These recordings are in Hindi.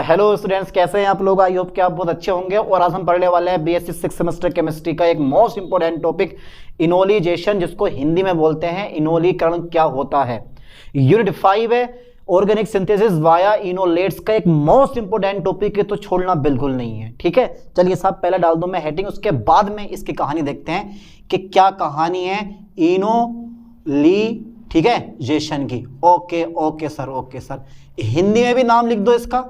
हेलो स्टूडेंट्स, कैसे हैं आप लोग। आई होप कि आप बहुत अच्छे होंगे। और आज हम पढ़ने वाले हैं बीएससी 6th सेमेस्टर केमिस्ट्री का एक मोस्ट इंपोर्टेंट टॉपिक इनोलिजेशन, जिसको हिंदी में बोलते हैं इनोलीकरण क्या होता है। यूनिट 5 है ऑर्गेनिक सिंथेसिस वाया इनोलेट्स का एक मोस्ट इंपोर्टेंट टॉपिक है, तो छोड़ना बिल्कुल नहीं है। ठीक है, चलिए साहब पहले डाल दो मैं हेडिंग, उसके बाद में इसकी कहानी देखते हैं कि क्या कहानी है इनोली, ठीक है, जेशन की। ओके सर, हिंदी में भी नाम लिख दो इसका,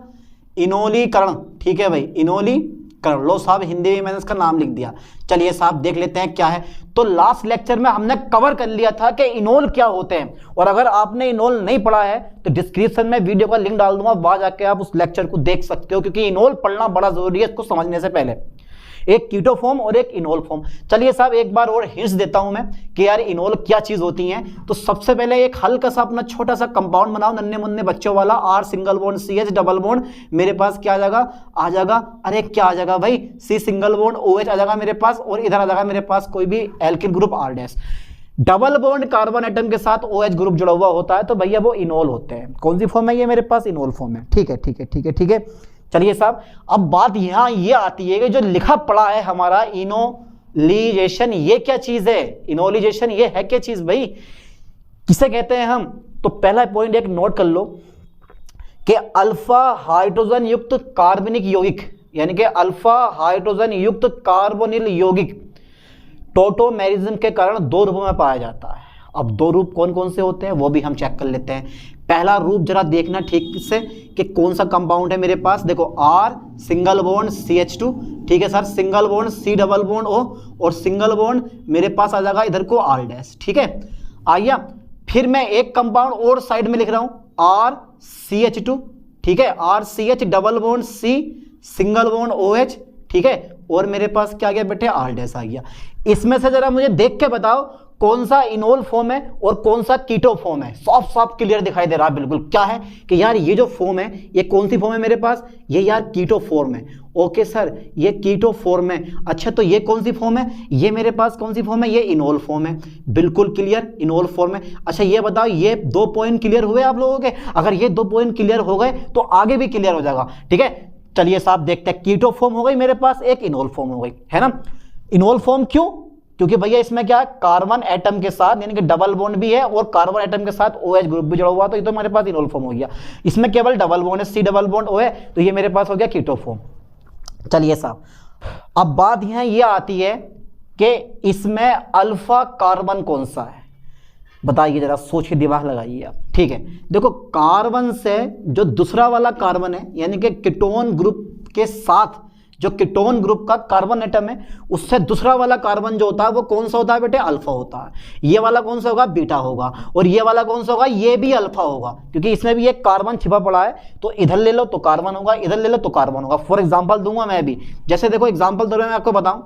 इनोलीकरण। ठीक है भाई, इनोलीकरण। लो साहब, हिंदी में मैंने इसका नाम लिख दिया। चलिए साहब देख लेते हैं क्या है। तो लास्ट लेक्चर में हमने कवर कर लिया था कि इनोल क्या होते हैं, और अगर आपने इनोल नहीं पढ़ा है तो डिस्क्रिप्शन में वीडियो का लिंक डाल दूंगा, वहां जाके आप उस लेक्चर को देख सकते हो, क्योंकि इनोल पढ़ना बड़ा जरूरी है इसको समझने से पहले। एक कीटो फॉर्म और एक इनोल फॉर्म। चलिए साहब एक बार और हिंट्स देता हूं मैं कि यार इनोल क्या चीज होती है। तो सबसे पहले एक हल्का सा अपना छोटा सा कंपाउंड बनाओ, नन्हे मुन्ने बच्चों वाला। R single bond CH double bond, मेरे पास क्या आ जाएगा, अरे क्या आ जाएगा भाई, C सिंगल बॉन्ड OH आ जाएगा मेरे पास, और इधर आ जाएगा मेरे पास कोई भी alkyl group R dash. Double bond carbon atom के साथ OH ग्रुप जुड़ा हुआ होता है, तो भैया वो इनोल होते हैं। कौन सी फॉर्म है ये मेरे पास, इनोल फॉर्म है। ठीक है। चलिए साहब अब बात यहां ये आती है कि जो लिखा पड़ा है हमारा इनोलिजेशन, ये क्या चीज है। इनोलिजेशन ये है क्या चीज भाई, किसे कहते हैं हम। तो पहला पॉइंट एक नोट कर लो कि अल्फा हाइड्रोजन युक्त कार्बनिक यौगिक, यानी कि अल्फा हाइड्रोजन युक्त कार्बोनिल यौगिक टोटोमेरिज्म के कारण दो रूपों में पाया जाता है। अब दो रूप कौन कौन से होते हैं वो भी हम चेक कर लेते हैं। पहला रूप जरा देखना ठीक से कि कौन सा कंपाउंड है मेरे पास। देखो R सिंगल बॉन्ड CH2, ठीक है sir, single bond C double bond O, और सिंगल बॉन्ड मेरे पास आ जाएगा इधर को R डैश। ठीक है, आइया फिर मैं एक कंपाउंड और साइड में लिख रहा हूं RCH2, ठीक है, RCH double bond C single bond OH, ठीक है, और मेरे पास क्या आ गया बेटे, R डैश आ गया। इसमें से जरा मुझे देख के बताओ कौन सा इनोल फॉर्म है और कौन सा कीटो फॉर्म है। साफ क्लियर दिखाई दे रहा है बिल्कुल क्या है कि यार ये जो फॉर्म है ये कौन सी फॉर्म है मेरे पास, ये यार कीटो फॉर्म है। ओके सर, ये कीटो फॉर्म है। अच्छा तो ये कौन सी फॉर्म है, ये मेरे पास कौन सी फॉर्म है, ये इनोल फॉर्म है। बिल्कुल क्लियर, इनोल फॉर्म है। अच्छा ये बताओ, ये 2 पॉइंट क्लियर हुए आप लोगों के। अगर ये 2 पॉइंट क्लियर हो गए तो आगे भी क्लियर हो जाएगा। ठीक है, चलिए साहब देखते हैं। कीटो फॉर्म हो गई मेरे पास, एक इनोल फॉर्म हो गई, है ना। इनोल फॉर्म क्यों, क्योंकि भैया इसमें क्या कार्बन एटम के साथ, यानी कि डबल बॉन्ड भी है और कार्बन एटम के साथ OH ग्रुप भी जुड़ा हुआ, तो ये तो मेरे पास इनोल फॉर्म हो गया। इसमें केवल डबल बॉन्ड है, C डबल बॉन्ड O है, तो ये मेरे पास हो गया कीटो फॉर्म। चलिए साहब अब बात यहां ये आती है कि इसमें अल्फा कार्बन कौन सा है, बताइए जरा, सोच के दिमाग लगाइए आप। ठीक है, देखो कार्बन से जो दूसरा वाला कार्बन है, यानी कि कीटोन ग्रुप के साथ जो कीटोन ग्रुप का कार्बन एटम है, उससे दूसरा वाला कार्बन जो होता है वो कौन सा होता है बेटे, अल्फा होता है। ये वाला कौन सा होगा, बीटा होगा, और ये वाला कौन सा होगा, ये भी अल्फा होगा, क्योंकि इसमें भी एक कार्बन छिपा पड़ा है। तो इधर ले लो तो कार्बन होगा, इधर ले लो तो कार्बन होगा। फॉर एग्जाम्पल दूंगा मैं भी, जैसे देखो एग्जाम्पल तौर पर मैं आपको बताऊं,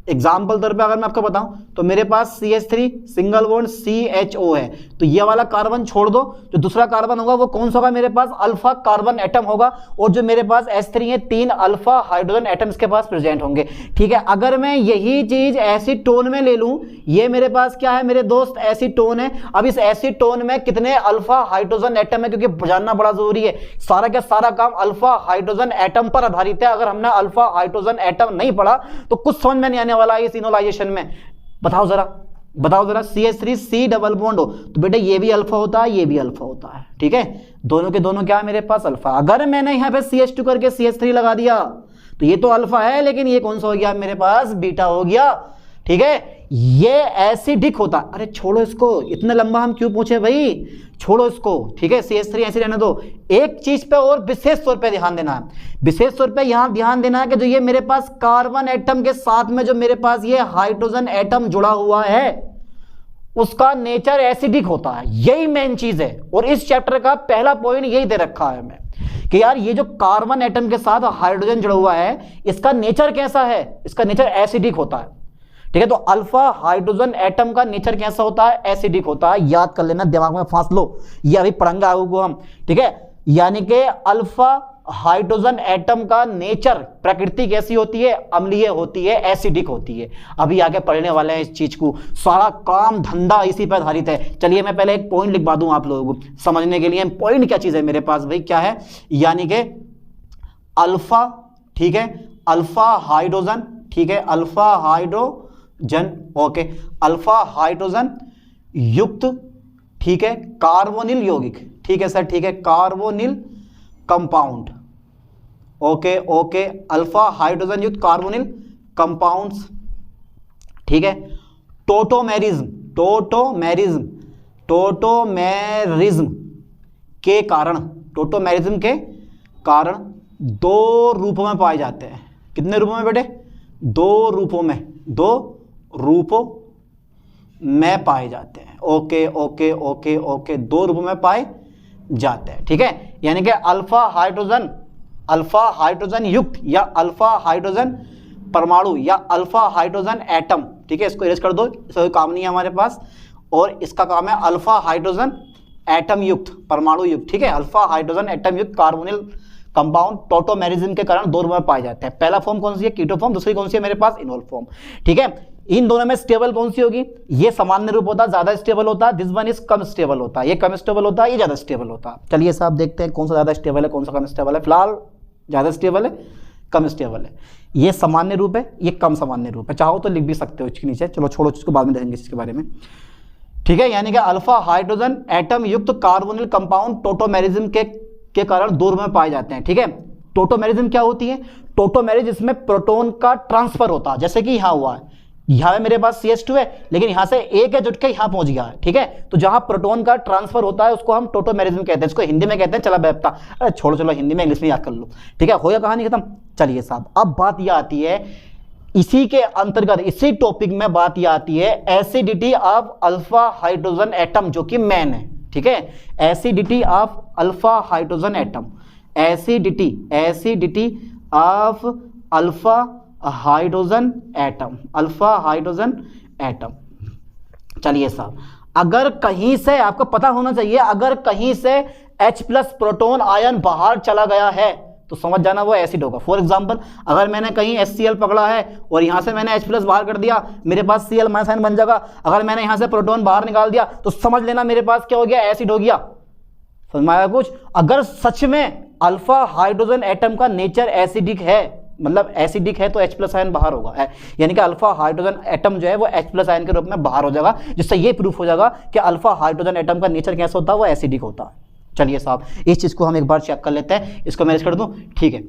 एग्जाम्पल तौर पे अगर मैं आपको बताऊं तो मेरे पास CH3 सिंगल बॉन्ड CHO है, तो ये वाला कार्बन छोड़ दो, जो दूसरा कार्बन होगा वो कौन सा होगा मेरे पास, अल्फा कार्बन एटम होगा, और जो मेरे पास H3 है 3 अल्फा हाइड्रोजन एटम्स के पास प्रेजेंट होंगे। ठीक है, अगर मैं यही चीज एसीटोन में ले लूं, ये मेरे पास क्या है मेरे दोस्त, एसीटोन है। अब इस एसीटोन में कितने अल्फा हाइड्रोजन एटम है, क्योंकि जानना बड़ा जरूरी है, सारा का सारा काम अल्फा हाइड्रोजन एटम पर आधारित है। अगर हमने अल्फा हाइड्रोजन एटम नहीं पढ़ा तो कुछ समझ में नहीं आने वाला है इस इनोलाइजेशन में। बताओ जरा CH3 C डबल बॉन्ड हो तो बेटा ये भी अल्फा होता है, ये भी अल्फा होता है। ठीक है, दोनों के दोनों क्या है मेरे पास, अल्फा। अगर मैंने यहां पे CH2 करके CH3 लगा दिया तो ये तो अल्फा है, लेकिन ये कौन सा हो गया मेरे पास, बीटा हो गया। ठीक है, ये एसिडिक होता है। अरे छोड़ो इसको, इतना लंबा हम क्यों पूछे भाई, छोड़ो इसको। ठीक है, CH3 ऐसे रहने दो। एक चीज पे और विशेष तौर पे ध्यान देना है, विशेष तौर पे यहां ध्यान देना है कि जो ये मेरे पास कार्बन एटम के साथ में जो मेरे पास ये हाइड्रोजन एटम जुड़ा हुआ है उसका नेचर एसिडिक होता है। यही मेन चीज है, और इस चैप्टर का पहला पॉइंट यही दे रखा है मैं कि यार ये जो कार्बन एटम के साथ हाइड्रोजन जुड़ा हुआ है इसका नेचर कैसा है, इसका नेचर एसिडिक होता है। ठीक है, तो अल्फा हाइड्रोजन एटम का नेचर कैसा होता है, एसिडिक होता है। याद कर लेना, दिमाग में फांस लो, ये अभी पढ़ेंगे आगे को हम। ठीक है, यानी कि अल्फा हाइड्रोजन एटम का नेचर, प्रकृति कैसी होती है, अम्लीय होती है, एसिडिक होती है। अभी आगे पढ़ने वाले हैं इस चीज को, सारा काम धंधा इसी पर आधारित है। चलिए मैं पहले एक पॉइंट लिखवा दूं आप लोगों को समझने के लिए। पॉइंट क्या चीज है मेरे पास भाई, क्या है, यानी कि अल्फा, ठीक है, अल्फा हाइड्रोजन, ठीक है, alpha hydrogen, okay, alpha hydrogen युक्त, ठीक है, कार्बोनिल यौगिक, ठीक है सर, ठीक है, carbonyl compound, okay okay, alpha hydrogen युक्त कार्बोनिल कंपाउंड्स, ठीक है, टोटोमेरिज्म, टोटोमेरिज्म, टोटोमेरिज्म के कारण, टोटोमेरिज्म के कारण दो रूपों में पाए जाते हैं। कितने रूपों में बेटे? दो रूपों में, दो रूपों में पाए जाते हैं। ओके ओके ओके ओके, दो रूपों में पाए जाते हैं, ठीक है, यानी कि अल्फा हाइड्रोजन, अल्फा हाइड्रोजन युक्त या अल्फा हाइड्रोजन परमाणु या अल्फा हाइड्रोजन एटम, ठीक है, इसको इरेज कर दो, इसका कोई काम नहीं है हमारे पास, और इसका काम है अल्फा हाइड्रोजन एटम युक्त, परमाणु युक्त, ठीक है, अल्फा हाइड्रोजन एटम युक्त कार्बोनिल कंपाउंड टोटोमेरिज्म के कारण दो रूप में पाए जाते हैं। पहला फॉर्म कौन सी है? कीटो फॉर्म, दूसरी कौन सी है मेरे पास? इनोल फॉर्म, ठीक है। इन दोनों में स्टेबल कौन सी होगी? ये सामान्य रूप होता है, ज्यादा स्टेबल होता है, this one is come stable होता है, ये कम स्टेबल होता है, ये ज्यादा स्टेबल होता है। चलिए साहब देखते हैं कौन सा ज्यादा स्टेबल है, कौन सा कम स्टेबल है। फिलहाल ज्यादा स्टेबल है, कम स्टेबल है, ये सामान्य रूप है, ये कम सामान्य रूप है, चाहो तो लिख भी सकते हो इसके नीचे, चलो छोड़ो इसको, बाद में देखेंगे इसके बारे में, ठीक है। यानी कि अल्फा हाइड्रोजन एटम युक्त कार्बोनिल कंपाउंड टोटोमेरिज्म के कारण दो रूप में पाए जाते हैं, ठीक है। टोटोमेरिज्म क्या होती है? टोटोमेरिज्म इसमें प्रोटॉन का ट्रांसफर होता है, जैसे कि यहां हुआ है, यहां मेरे पास CH2 है, लेकिन यहां से एक है जुट के यहां पहुंच गया है, ठीक है। तो जहां प्रोटॉन का ट्रांसफर होता है उसको हम टोटोमेरिज्म कहते हैं, इसको हिंदी में कहते हैं चला बैठता, अरे छोड़ो चलो हिंदी में इंग्लिश में याद कर लो, ठीक है, हो गया कहानी खत्म। चलिए साहब, अब बात यह आती है इसी के अंतर्गत, इसी टॉपिक में बात यह आती है acidity of alpha hydrogen atom, जो कि मेन है, ठीक है। Acidity of alpha hydrogen atom, acidity of alpha hydrogen atom, alpha hydrogen atom. चलिए साहब, अगर कहीं से आपको पता होना चाहिए, अगर कहीं से H+ प्रोटॉन आयन बाहर चला गया है तो समझ जाना वो एसिड होगा। फॉर एग्जांपल, अगर मैंने कहीं HCl पकड़ा है और यहां से मैंने H+ बाहर कर दिया, मेरे पास Cl- आयन बन जाएगा। अगर मैंने यहां से प्रोटॉन बाहर निकाल दिया तो समझ लेना मेरे पास क्या हो गया? एसिड हो गया। समझ में आया कुछ? अगर सच में अल्फा हाइड्रोजन एटम का नेचर एसिडिक है, मतलब एसिडिक है, तो H+ आयन बाहर होगा, यानी कि अल्फा हाइड्रोजन एटम जो है वो H+ आयन के रूप में बाहर हो जाएगा, जिससे ये प्रूफ हो जाएगा कि अल्फा हाइड्रोजन एटम का नेचर कैसा होता है? वो एसिडिक होता है। चलिए साहब, इस चीज को हम एक बार चेक कर लेते हैं, इसको मैं कर दूं, ठीक है।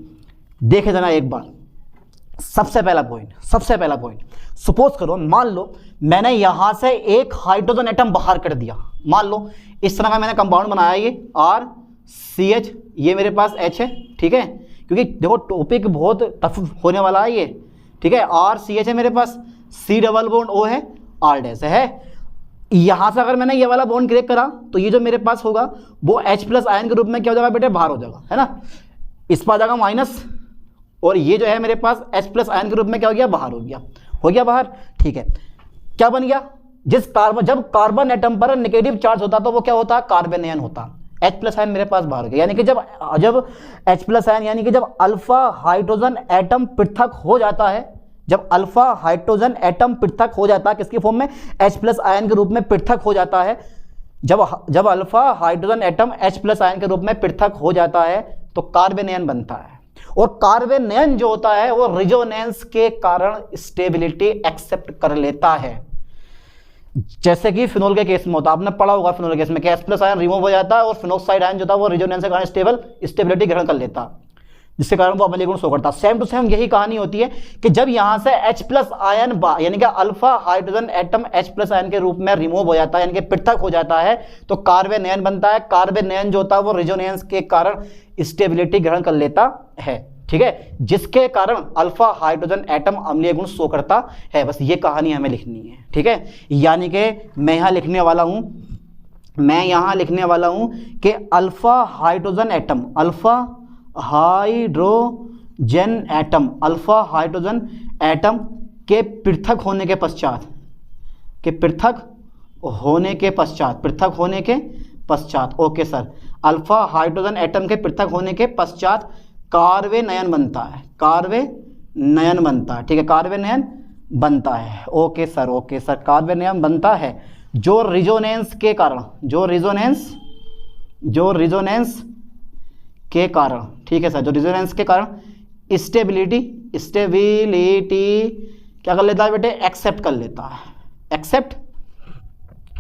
देखे जाना एक बार, सबसे पहला पॉइंट, सपोज करो, मान लो मैंने यहां से एक हाइड्रोजन एटम बाहर कर दिया, मान लो इस तरह का मैंने कंपाउंड बनाया, ये RCH, ये मेरे पास H है, ठीक है, क्योंकि देखो टॉपिक बहुत टफ होने वाला है ये, ठीक है। RCH है मेरे पास, C डबल बॉन्ड O है, R डैश है। यहां से अगर मैंने ये वाला बॉन्ड क्रिएट करा तो ये जो मेरे पास होगा वो H+ आयन के रूप में क्या हो जाएगा बेटे? बाहर हो जाएगा, है ना। इस पर आ जाएगा माइनस, और ये जो है मेरे पास H+ आयन के रूप में क्या हो गया? बाहर हो गया बाहर, ठीक है। क्या बन गया? जब कार्बन एटम पर नेगेटिव चार्ज होता तो वो क्या होता? कार्बन आयन होता। H+ आयन मेरे पास बाहर हो गया, यानी कि जब H+ आयन, यानी कि जब अल्फा हाइड्रोजन एटम पृथक हो जाता है, जब अल्फा हाइड्रोजन एटम पृथक हो जाता है, किसकी फॉर्म में? H+ आयन के रूप में पृथक हो जाता है। जब alpha hydrogen atom H+ ion के रूप में पृथक हो जाता है तो कार्बन आयन बनता है, और कार्बन आयन जो होता है वो रिजोनेंस के कारण स्टेबिलिटी एक्सेप्ट कर लेता है। जैसे कि फिनोल के केस में होता है, आपने पढ़ा होगा फिनोल के केस में कि H+ आयन रिमूव हो जाता है और फिनोक्साइड आयन जो था वो रिजोनेंस के कारण स्टेबिलिटी ग्रहण कर लेता है, जिसके कारण वो अम्लीय गुण शो करता है। सेम टू सेम यही कहानी होती है कि जब यहां से H+ आयन यानी कि alpha hydrogen atom H+ ion के रूप में रिमूव हो जाता है, यानी कि पृथक हो जाता है, तो कार्बन आयन बनता है। कार्बन आयन जो होता है वो रिजोनेंस के कारण स्टेबिलिटी ग्रहण कर लेता है, ठीक है, जिसके कारण अल्फा हाइड्रोजन एटम अम्लीय गुण शो करता है। बस ये कहानी हमें लिखनी है, ठीक है। यानी कि मैं यहां लिखने वाला हूं कि alpha hydrogen atom, alpha hydrogen atom के पृथक होने के पश्चात, okay sir, alpha hydrogen atom के पृथक होने के पश्चात कार्बन आयन बनता है, ठीक है, कार्बन आयन बनता है, ओके सर, कार्बन आयन बनता है, जो रिजोनेंस के कारण, ठीक है सर, जो रेजोनेंस के कारण स्टेबिलिटी क्या कर लेता है बेटे, एक्सेप्ट कर लेता है, एक्सेप्ट,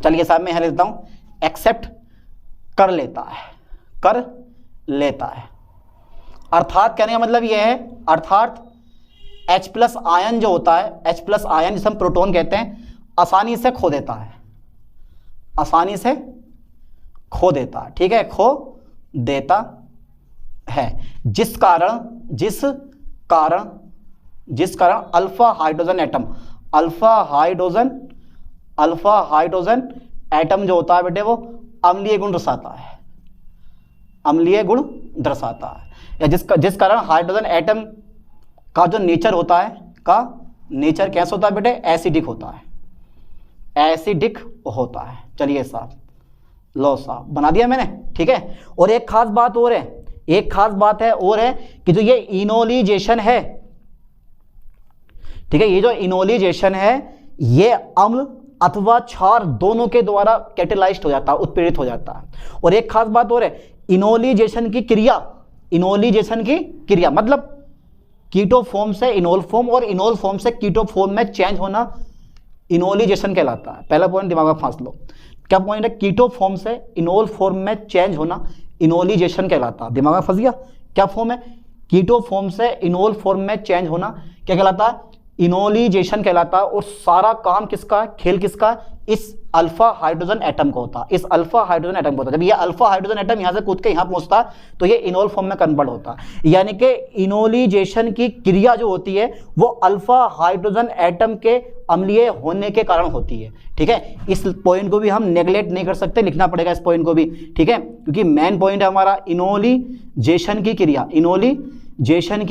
चलिए साहब मैं यहाँ लिखता हूँ, एक्सेप्ट कर लेता है। अर्थात कहने का मतलब यह है, अर्थात H+ आयन जो होता है, H+ आयन जिसे हम प्रोटॉन कहते हैं, आसानी से खो देता है, ठीक है, खो देता है, जिस कारण अल्फा हाइड्रोजन एटम जो होता है बेटे वो अम्लीय गुण दर्शाता है, या जिस कारण हाइड्रोजन एटम का जो नेचर होता है, नेचर कैसा होता है बेटे, एसिडिक होता है। चलिए साहब, लो साहब बना दिया मैंने, ठीक है। और एक खास बात और है, कि जो ये इनोलिजेशन है, ठीक है, ये जो इनोलिजेशन है ये अम्ल अथवा क्षार दोनों के द्वारा कैटेलाइज्ड हो जाता है, उत्प्रेरित हो जाता है। और एक खास बात और है, इनोलिजेशन की क्रिया मतलब कीटो फॉर्म से इनोल फॉर्म और इनोल फॉर्म से कीटो फॉर्म में चेंज होना इनोलिजेशन कहलाता है। पहला पॉइंट दिमाग में फांस लो, क्या पॉइंट है, कीटो फॉर्म से इनोल फॉर्म में चेंज होना इनोलिजेशन कहलाता है। दिमाग में फंस गया, क्या फॉर्म है, कीटो फॉर्म से इनोल फॉर्म में चेंज होना क्या कहलाता है, इनोलिजेशन कहलाता है। और सारा काम किसका, खेल किसका, इस अल्फा हाइड्रोजन एटम का होता है, जब ये अल्फा हाइड्रोजन एटम यहां से कूद के यहां पहुंचता है तो ये इनोल फॉर्म में कन्वर्ट होता है। यानी कि इनोलिजेशन की क्रिया जो होती है वो अल्फा हाइड्रोजन एटम के अम्लीय होने के कारण होती है, ठीक है। इस पॉइंट को भी हम नेग्लेक्ट नहीं कर सकते, लिखना पड़ेगा इस पॉइंट को भी, ठीक है, क्योंकि मेन पॉइंट है हमारा इनोलिजेशन की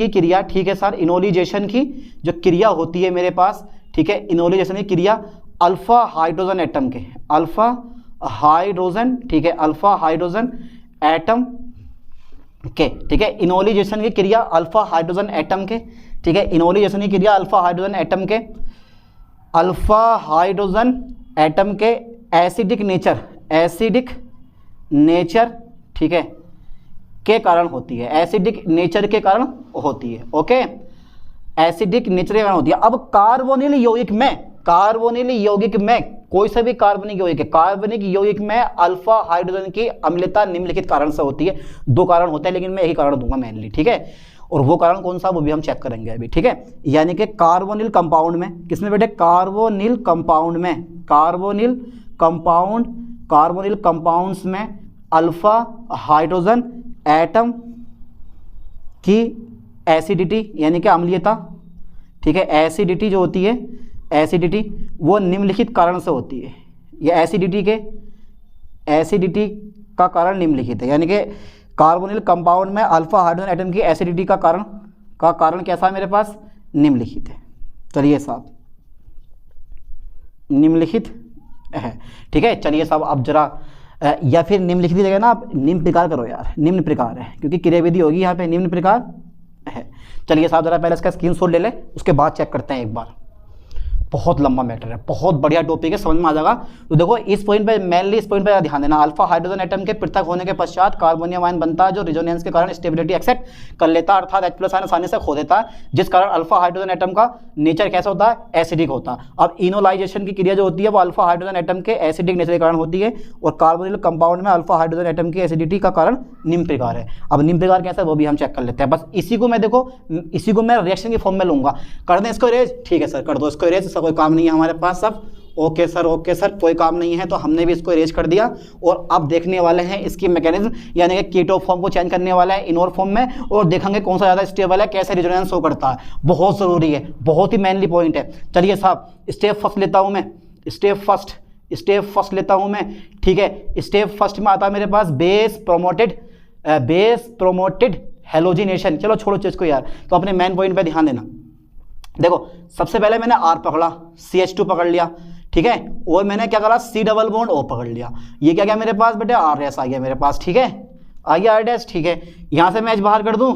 क्रिया, ठीक है सर। इनोलिजेशन की जो क्रिया होती है मेरे पास, ठीक है, इनोलिजेशन की क्रिया अल्फा हाइड्रोजन एटम के, ठीक है, अल्फा हाइड्रोजन एटम के, ठीक है, इनोलिजेशन की क्रिया अल्फा हाइड्रोजन एटम के, ठीक है, इनोलिजेशन की क्रिया अल्फा हाइड्रोजन एटम के एसिडिक नेचर, ठीक है, के कारण होती है, एसिडिक नेचर के कारण होती है, ओके, एसिडिक नेचर के कारण होती है। अब कार्बोनिल यौगिक में कोई सा भी कार्बनिक यौगिक में अल्फा हाइड्रोजन की अम्लता निम्नलिखित कारण से होती है। दो कारण होते हैं लेकिन मैं एक ही कारण दूंगा मेनली, ठीक है, और वो कारण कौन सा वो भी हम चेक करेंगे अभी, ठीक है। यानी कि कार्बोनिल कंपाउंड में, किसमें बेटे, कार्बोनिल कंपाउंड्स में अल्फा हाइड्रोजन एटम की एसिडिटी यानी कि अम्लीयता, ठीक है, एसिडिटी जो होती है, एसिडिटी वो निम्नलिखित कारण से होती है। ये एसिडिटी का कारण निम्नलिखित है, यानी कि कार्बोनिल कंपाउंड में अल्फा हाइड्रोजन एटम की एसिडिटी का कारण कैसा है मेरे पास, निम्नलिखित है। चलिए साहब, निम्नलिखित है, ठीक है। चलिए साहब, अब जरा या फिर निम्नलिखित की जगह ना आप निम्न प्रकार करो यार, निम्न प्रकार है क्योंकि क्रियाविधि होगी यहाँ पे, निम्न प्रकार है। चलिए साहब, जरा पहले इसका स्क्रीनशॉट ले ले, उसके बाद चेक करते हैं एक बार। बहुत लंबा मैटर है, बहुत बढ़िया टॉपिक है, समझ में आ जाएगा। तो देखो इस पॉइंट पे, मेनली इस पॉइंट पे ध्यान देना। अल्फा हाइड्रोजन एटम के पृथक होने के पश्चात कार्बोनियम आयन बनता है जो रेजोनेंस के कारण स्टेबिलिटी एक्सेप्ट कर लेता है, अर्थात H+ आयन आसानी से खो देता है, जिस कारण अल्फा हाइड्रोजन एटम का नेचर कैसा होता है, एसिडिक होता है। अब इनोलाइजेशन की क्रिया जो होती है वो अल्फा हाइड्रोजन एटम के एसिडिक नेचर के कारण होती है, और कार्बोनिल कंपाउंड में अल्फा हाइड्रोजन एटम की एसिडिटी का कारण निम्न प्रकार है। अब निम्न प्रकार कैसा है वो भी हम चेक कर लेते हैं। बस इसी को मैं रिएक्शन की फॉर्म में लूंगा। कर दें इसको इरेज, ठीक है सर, कर दो इसको इरेज, इसका कोई काम नहीं है हमारे पास सब। ओके सर, कोई काम नहीं है, तो हमने भी इसको इरेज कर दिया। और अब देखने वाले हैं इसकी मैकेनिज्म, यानी कि कीटो फॉर्म को चेंज करने वाला है इनोर फॉर्म में, और देखेंगे कौन सा ज़्यादा स्टेबल है, कैसे रेजोनेंस शो करता है। बहुत ज़रूरी है, बहुत ही मेनली पॉइंट है। चलिए साहब, स्टेप फर्स्ट लेता हूँ मैं, ठीक है। स्टेप फर्स्ट में आता है मेरे पास बेस प्रोमोटेड हेलोजिनेशन। चलो छोड़ो चीज़ को यार, तो अपने मेन पॉइंट पे ध्यान देना। देखो सबसे पहले मैंने R पकड़ा, CH2 पकड़ लिया, ठीक है, और मैंने क्या करा, C डबल बॉन्ड O पकड़ लिया। ये क्या गया मेरे पास बेटे, R' आ गया मेरे पास, ठीक है, आ गया R', ठीक है। यहाँ से मैं H बाहर कर दूँ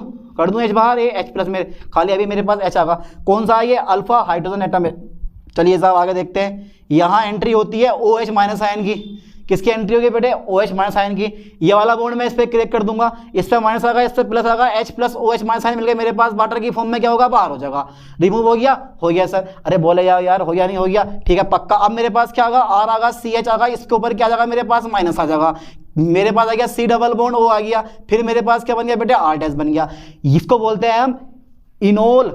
H बाहर, ये H+ में खाली अभी मेरे पास H आगा। कौन सा है ये, अल्फा हाइड्रोजन एटम है। चलिए साहब आगे देखते हैं। यहाँ एंट्री होती है OH- आयन की, किसकी एंट्री होगी बेटे, OH माइनस आयन की। ये वाला बॉन्ड मैं इस पे क्रिएट कर दूंगा, इस पे माइनस आएगा, इस पे प्लस आएगा, H plus OH minus ion मिलकर मेरे पास वाटर की फॉर्म में क्या होगा, बाहर हो जाएगा। रिमूव हो गया सर। अरे बोले जाओ यार, हो गया नहीं हो गया, ठीक है पक्का। अब मेरे पास क्या होगा, R आएगा, CH आएगा, इसके ऊपर क्या आ जाएगा मेरे पास, माइनस आ जाएगा। मेरे पास आ गया C डबल बॉन्ड O आ गया, फिर मेरे पास क्या बन गया बेटे, R डैश बन गया। इसको बोलते हैं हम इनोल,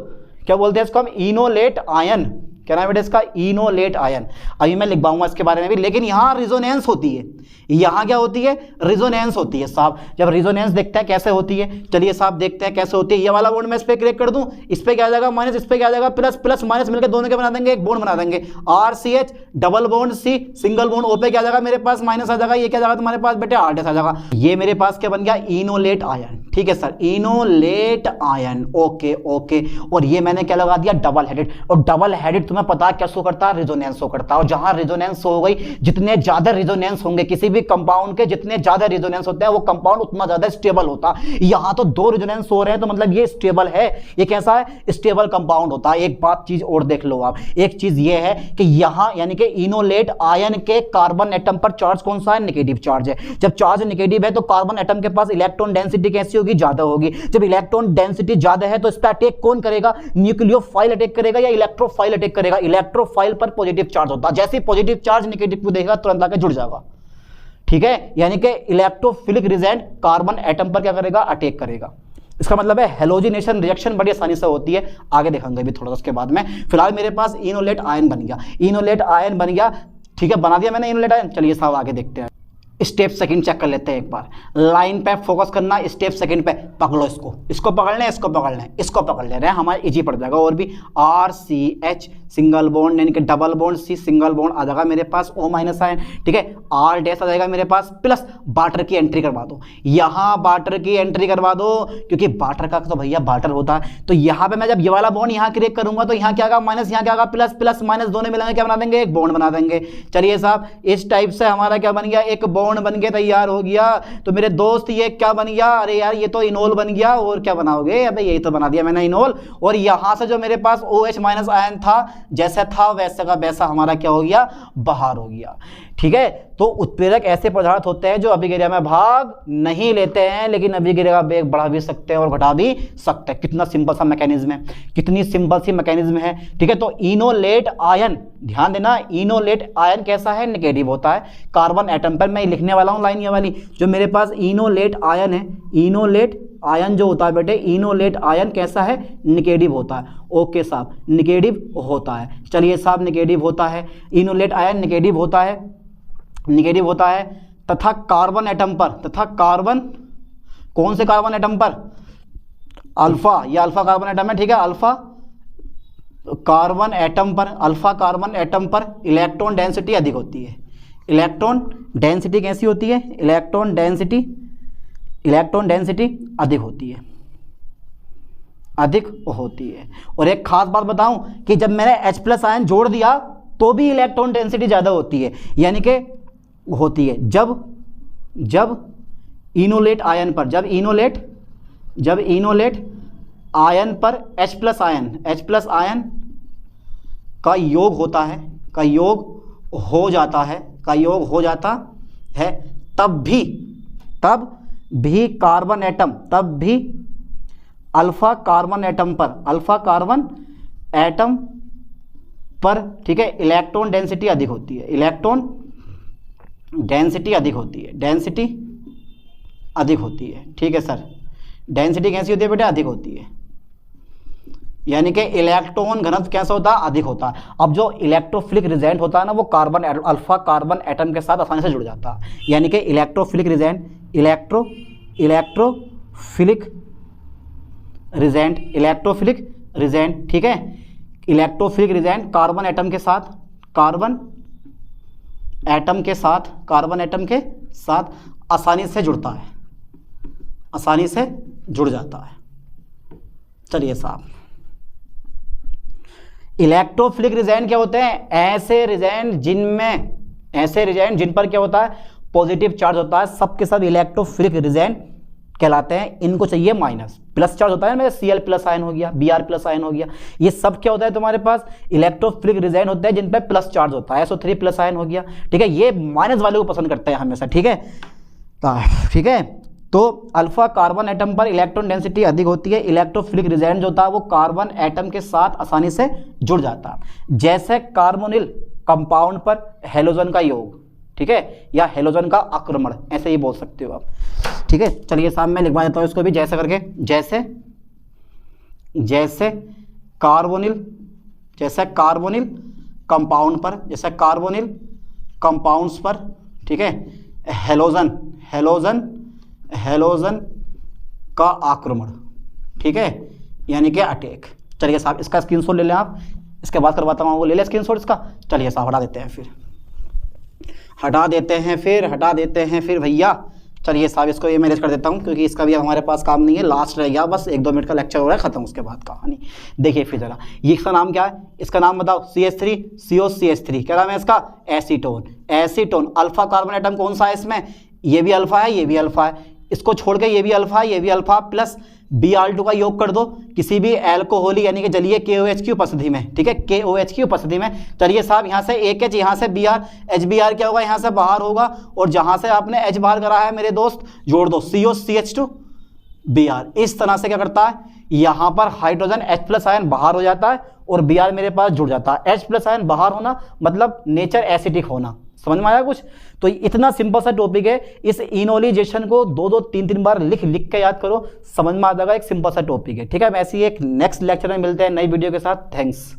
क्या बोलते हैं इसको हम, इनोलेट आयन। क्या नाम है बेटा इसका, इनोलेट आयन। अभी मैं लिखवाऊंगा इसके बारे में भी, लेकिन यहां रिजोनेंस होती है। यहां क्या होती है, रिजोनेंस होती है साहब। जब रिजोनेंस देखते हैं कैसे होती है, चलिए साहब देखते हैं कैसे होती है। ये वाला बॉन्ड मैं इस पे क्रिएट कर दूं, इस पे क्या आ जाएगा माइनस, इस पे क्या आ जाएगा प्लस, प्लस माइनस मिलकर दोनों क्या बना देंगे, एक बॉन्ड बना देंगे। RCH double bond C single bond O पे क्या आ जाएगा मेरे पास, माइनस आ जाएगा। ये क्या आ जाएगा तुम्हारे पास बेटे, R डैश आ जाएगा। ये मेरे पास क्या बन गया, इनोलेट आयन। ठीक है sir, enolate ion, okay okay. और ये मैंने क्या लगा दिया, डबल हेडेड। और डबल हेडेड तुम्हें पता है क्या शो करता है, रिजोनेंस शो करता है। और जहां रिजोनेंस हो गई, जितने ज्यादा रिजोनेंस होंगे किसी भी कंपाउंड के, जितने ज्यादा रिजोनेंस होते हैं वो कंपाउंड उतना ज्यादा स्टेबल होता है। यहां तो 2 रिजोनेंस हो रहे हैं तो मतलब ये स्टेबल है। ये कैसा है, स्टेबल कंपाउंड होता है। एक बात चीज और देख लो आप, एक चीज ये है कि यहां यानी कि इनोलेट आयन के कार्बन एटम पर चार्ज कौन सा है, नेगेटिव चार्ज है। जब चार्ज नेगेटिव है तो कार्बन एटम के पास इलेक्ट्रॉन डेंसिटी कैसी होगी, ज्यादा होगी। जब इलेक्ट्रॉन डेंसिटी ज्यादा है तो इस पर अटैक कौन करेगा, न्यूक्लियोफाइल अटैक करेगा या इलेक्ट्रोफाइल अटैक करेगा। इलेक्ट्रोफाइल पर पॉजिटिव चार्ज होता है, जैसे पॉजिटिव चार्ज नेगेटिव को देखेगा तुरंत आके जुड़ जाएगा। ठीक है, यानी कि इलेक्ट्रोफिलिक रिजेंट कार्बन एटम पर क्या करेगा, अटैक करेगा। इसका मतलब है हेलोजिनेशन रिएक्शन बड़ी आसानी से होती है, आगे देखेंगे भी थोड़ा सा उसके बाद में। फिलहाल मेरे पास इनोलेट आयन बन गया, इनोलेट आयन बन गया। ठीक है, बना दिया मैंने इनोलेट आयन। चलिए साहब आगे देखते हैं, स्टेप सेकंड चेक कर लेते हैं एक बार। लाइन पे फोकस करना, स्टेप सेकंड पे पकड़ो इसको, इसको पकड़ना है, इसको पकड़ना है, इसको पकड़ ले रहे हैं, हमारा इजी पड़ जाएगा। और भी RCH सिंगल बॉन्ड यानी कि double bond C single bond आ जाएगा मेरे पास, O माइनस आयन। ठीक है, R डैश आ जाएगा मेरे पास, प्लस वाटर की एंट्री करवा दो। यहाँ वाटर की एंट्री करवा दो, क्योंकि वाटर का तो भैया वाटर होता है। तो यहाँ पे मैं जब ये वाला बॉन्ड यहाँ क्रिएट करूंगा तो यहाँ क्या आएगा माइनस, यहाँ क्या आएगा प्लस, प्लस माइनस दोनों मिलाएंगे क्या बना देंगे, एक बॉन्ड बना देंगे। चलिए साहब, इस टाइप से हमारा क्या बन गया, एक बॉन्ड बन के तैयार हो गया। तो मेरे दोस्त ये क्या बन गया, अरे यार ये तो इनोल बन गया। और क्या बनाओगे, अबे यही तो बना दिया मैंने, इनोल। और यहां से जो मेरे पास OH माइनस आयन था, जैसा था वैसा का वैसा हमारा क्या हो गया, बाहर हो गया। ठीक है, तो उत्प्रेरक ऐसे पदार्थ होते हैं जो अभिक्रिया में भाग नहीं लेते हैं, लेकिन अभिक्रिया का वेग बढ़ा भी सकते हैं और घटा भी सकते हैं। कितना सिंपल सा मैकेनिज्म है, कितनी सिंपल सी मैकेनिज्म है। ठीक है, तो इनोलेट आयन, ध्यान देना, इनोलेट आयन कैसा है, नेगेटिव होता है। कार्बन एटम पर मैं लिखने वाला हूं लाइन ये वाली, जो मेरे पास इनोलेट आयन है, इनोलेट आयन जो होता है बेटे, इनोलेट आयन कैसा है, नेगेटिव होता है। ओके साहब, नेगेटिव होता है। चलिए साहब, नेगेटिव होता है, इनोलेट आयन नेगेटिव होता है, नेगेटिव होता है। तथा कार्बन एटम पर, तथा कार्बन, कौन से कार्बन एटम पर, अल्फा, ये अल्फा कार्बन एटम है। ठीक है, अल्फा कार्बन एटम पर, अल्फा कार्बन एटम पर इलेक्ट्रॉन डेंसिटी अधिक होती है। इलेक्ट्रॉन डेंसिटी कैसी होती है, इलेक्ट्रॉन डेंसिटी, इलेक्ट्रॉन डेंसिटी अधिक होती है, अधिक होती है। और एक खास बात बताऊं कि जब मैंने H प्लस आयन जोड़ दिया तो भी इलेक्ट्रॉन डेंसिटी ज़्यादा होती है, यानी कि होती है जब इनोलेट आयन पर, जब इनोलेट आयन पर H प्लस आयन का योग होता है, का योग हो जाता है, तब भी कार्बन एटम, तब भी अल्फा कार्बन एटम पर ठीक है, इलेक्ट्रॉन डेंसिटी अधिक होती है, इलेक्ट्रॉन डेंसिटी अधिक होती है, डेंसिटी अधिक होती है। ठीक है सर, डेंसिटी कैसी होती है बेटा, अधिक होती है, यानी कि इलेक्ट्रॉन घनत्व कैसा होता है, अधिक होता है। अब जो इलेक्ट्रोफिलिक रिजेंट होता है ना, वो कार्बन अल्फा कार्बन एटम के साथ आसानी से जुड़ जाता है, यानी कि इलेक्ट्रोफिलिक रिजेंट, इलेक्ट्रोफिलिक रिजेंट, ठीक है, इलेक्ट्रोफिलिक रिजेंट कार्बन एटम के साथ, कार्बन एटम के साथ आसानी से जुड़ता है, आसानी से जुड़ जाता है। चलिए साहब, इलेक्ट्रोफिलिक रिजेंट क्या होते हैं, ऐसे रिजेंट जिन पर क्या होता है, पॉजिटिव चार्ज होता है। सबके सब इलेक्ट्रोफिलिक रिजेंट कहलाते हैं, इनको चाहिए माइनस। प्लस चार्ज होता है ना, Cl प्लस आयन हो गया, Br प्लस आयन हो गया, ये सब क्या होता है तुम्हारे पास, इलेक्ट्रोफिलिक रिजाइन होता है जिन पे प्लस चार्ज होता है, SO3 प्लस आयन हो गया, ठीक है। ये माइनस वाले को पसंद करते हैं हमेशा, ठीक है, ठीक है। तो अल्फा कार्बन एटम पर इलेक्ट्रॉन डेंसिटी अधिक होती है, इलेक्ट्रोफिलिक रिजाइन जो होता है वो कार्बन एटम के साथ आसानी से जुड़ जाता है। जैसे कार्बोनिल कंपाउंड पर हेलोजन का योग, ठीक है, या हेलोजन का आक्रमण, ऐसे ही बोल सकते हो आप, ठीक है। चलिए साहब मैं लिखवा देता हूँ इसको भी जैसे करके, जैसे कार्बोनिल कंपाउंड पर, जैसे कार्बोनिल कंपाउंड्स पर, ठीक है, हेलोजन का आक्रमण, ठीक है, यानी कि अटैक। चलिए साहब इसका स्क्रीनशॉट ले लें आप, इसके बाद करवाता हूँ, वो ले लें स्क्रीनशॉट इसका। चलिए साहब हटा देते हैं फिर भैया। चलिए साहब इसको ये मैनेज कर देता हूँ क्योंकि इसका भी अब हमारे पास काम नहीं है, लास्ट रह गया, बस 1-2 मिनट का लेक्चर हो रहा है, खत्म, उसके बाद कहानी। देखिए फिर जरा, ये इसका नाम क्या है, इसका नाम बताओ, CH3, क्या नाम है इसका, एसीटोन। अल्फा कार्बन एटम कौन सा है इसमें, ये भी अल्फा है, ये भी अल्फा है, इसको छोड़ के ये भी अल्फा है, ये भी अल्फा, प्लस Br2 का योग कर दो किसी भी एल्कोहलिक यानी कि जलीय KOH की उपस्थिति में, ठीक है, KOH की उपस्थिति में। चलिए साहब यहाँ से एक H, यहाँ से Br, HBr क्या होगा, यहाँ से बाहर होगा, और जहाँ से आपने H बाहर करा है मेरे दोस्त जोड़ दो, COCH2 Br। इस तरह से क्या करता है, यहाँ पर हाइड्रोजन H+ आयन बाहर हो जाता है और Br मेरे पास जुड़ जाता है। H+ आयन बाहर होना मतलब नेचर एसिडिक होना, समझ में आया कुछ। तो इतना सिंपल सा टॉपिक है, इस इनोलिजेशन को 2-2, 3-3 बार लिख के याद करो, समझ में आ जाएगा, एक सिंपल सा टॉपिक है, ठीक है। हम ऐसी एक नेक्स्ट लेक्चर में मिलते हैं नई वीडियो के साथ। थैंक्स।